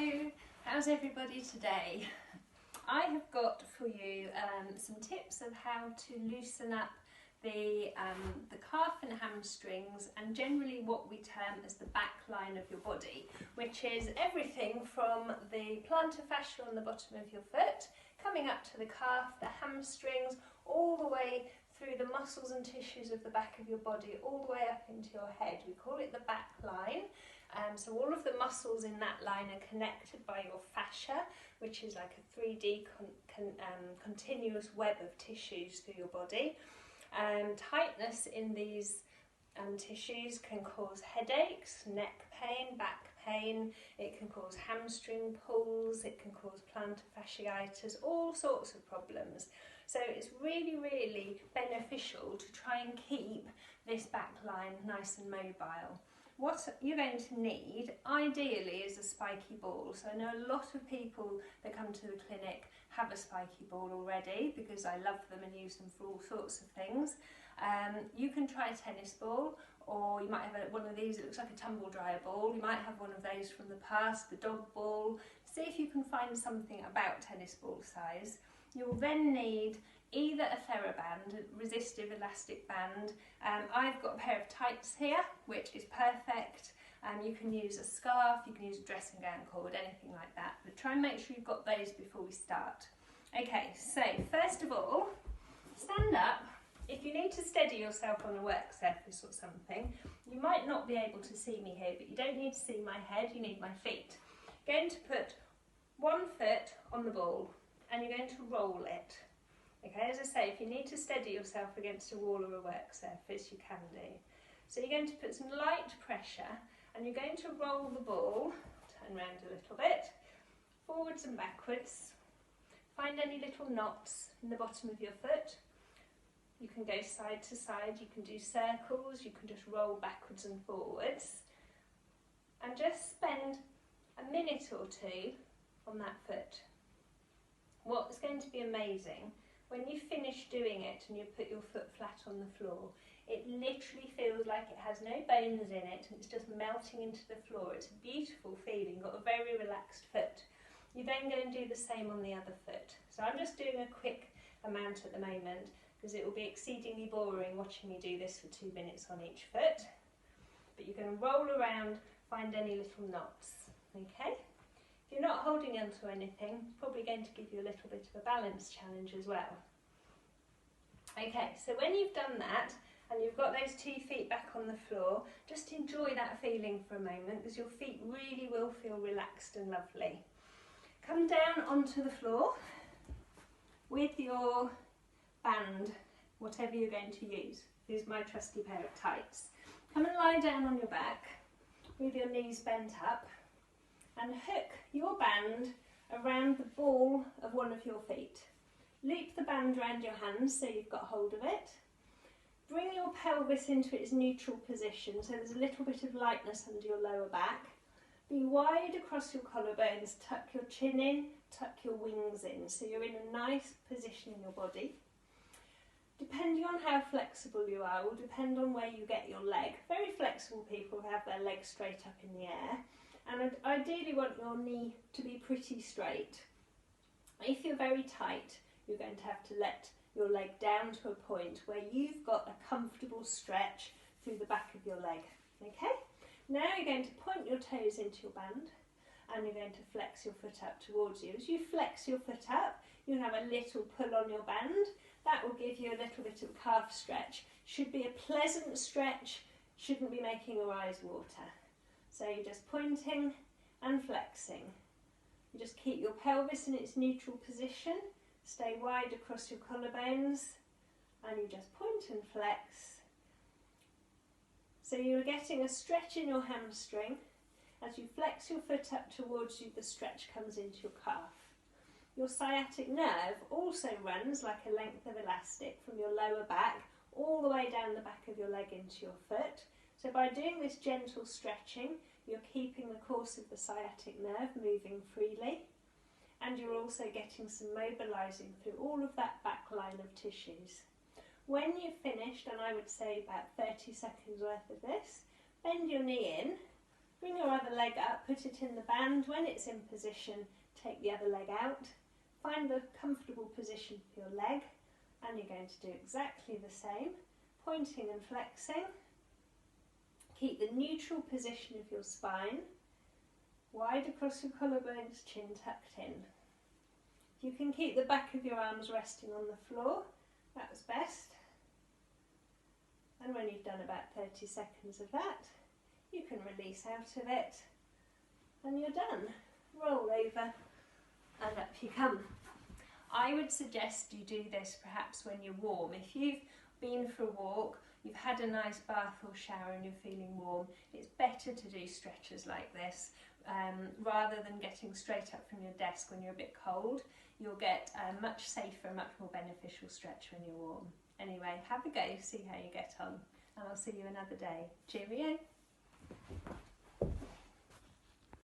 Hello, how's everybody today? I have got for you some tips of how to loosen up the calf and hamstrings, and generally what we term as the back line of your body, which is everything from the plantar fascia on the bottom of your foot, coming up to the calf, the hamstrings, all the way through the muscles and tissues of the back of your body, all the way up into your head. We call it the back line. So all of the muscles in that line are connected by your fascia, which is like a 3D continuous web of tissues through your body. Tightness in these tissues can cause headaches, neck pain, back pain. It can cause hamstring pulls, it can cause plantar fasciitis, all sorts of problems. So it's really, really beneficial to try and keep this back line nice and mobile. What you're going to need, ideally, is a spiky ball. So I know a lot of people that come to the clinic have a spiky ball already because I love them and use them for all sorts of things. You can try a tennis ball, or you might have one of these. It looks like a tumble dryer ball. You might have one of those from the past, the dog ball. See if you can find something about tennis ball size. You'll then need either a TheraBand, a resistive elastic band. I've got a pair of tights here, which is perfect. You can use a scarf, you can use a dressing gown cord, anything like that. But try and make sure you've got those before we start. Okay, so first of all, stand up. If you need to steady yourself on a work surface or something, you might not be able to see me here, but you don't need to see my head, you need my feet. You're going to put one foot on the ball and you're going to roll it. Okay, as I say, if you need to steady yourself against a wall or a work surface, you can do. So you're going to put some light pressure and you're going to roll the ball, turn around a little bit, forwards and backwards. Find any little knots in the bottom of your foot. You can go side to side, you can do circles, you can just roll backwards and forwards. And just spend a minute or two on that foot. What's going to be amazing, when you finish doing it and you put your foot flat on the floor, it literally feels like it has no bones in it and it's just melting into the floor. It's a beautiful feeling, got a very relaxed foot. You then go and do the same on the other foot. So I'm just doing a quick amount at the moment because it will be exceedingly boring watching me do this for 2 minutes on each foot. But you're going to roll around, find any little knots, okay? If you're not holding onto anything, it's probably going to give you a little bit of a balance challenge as well. Okay, so when you've done that and you've got those 2 feet back on the floor, just enjoy that feeling for a moment because your feet really will feel relaxed and lovely. Come down onto the floor with your band, whatever you're going to use. Here's my trusty pair of tights. Come and lie down on your back with your knees bent up and hook your band around the ball of one of your feet. Loop the band around your hands so you've got hold of it. Bring your pelvis into its neutral position so there's a little bit of lightness under your lower back. Be wide across your collarbones, tuck your chin in, tuck your wings in so you're in a nice position in your body. Depending on how flexible you are will depend on where you get your leg. Very flexible people have their legs straight up in the air. And ideally want your knee to be pretty straight. If you're very tight, you're going to have to let your leg down to a point where you've got a comfortable stretch through the back of your leg. Okay? Now you're going to point your toes into your band and you're going to flex your foot up towards you. As you flex your foot up, you'll have a little pull on your band. That will give you a little bit of calf stretch. Should be a pleasant stretch, shouldn't be making your eyes water. So you're just pointing and flexing. You just keep your pelvis in its neutral position, stay wide across your collarbones, and you just point and flex. So you're getting a stretch in your hamstring. As you flex your foot up towards you, the stretch comes into your calf. Your sciatic nerve also runs like a length of elastic from your lower back all the way down the back of your leg into your foot. So by doing this gentle stretching, you're keeping the course of the sciatic nerve moving freely, and you're also getting some mobilising through all of that back line of tissues. When you've finished, and I would say about 30 seconds worth of this, bend your knee in, Bring your other leg up, put it in the band. When it's in position, take the other leg out. Find a comfortable position for your leg, and you're going to do exactly the same, pointing and flexing. Keep the neutral position of your spine, wide across your collarbones, chin tucked in. If you can keep the back of your arms resting on the floor, that's best. And when you've done about 30 seconds of that, you can release out of it, and you're done. Roll over and up you come. I would suggest you do this perhaps when you're warm. If you've been for a walk, you've had a nice bath or shower and you're feeling warm, it's better to do stretches like this rather than getting straight up from your desk when you're a bit cold. You'll get a much safer, much more beneficial stretch when you're warm. Anyway, have a go, see how you get on, and I'll see you another day. Cheerio!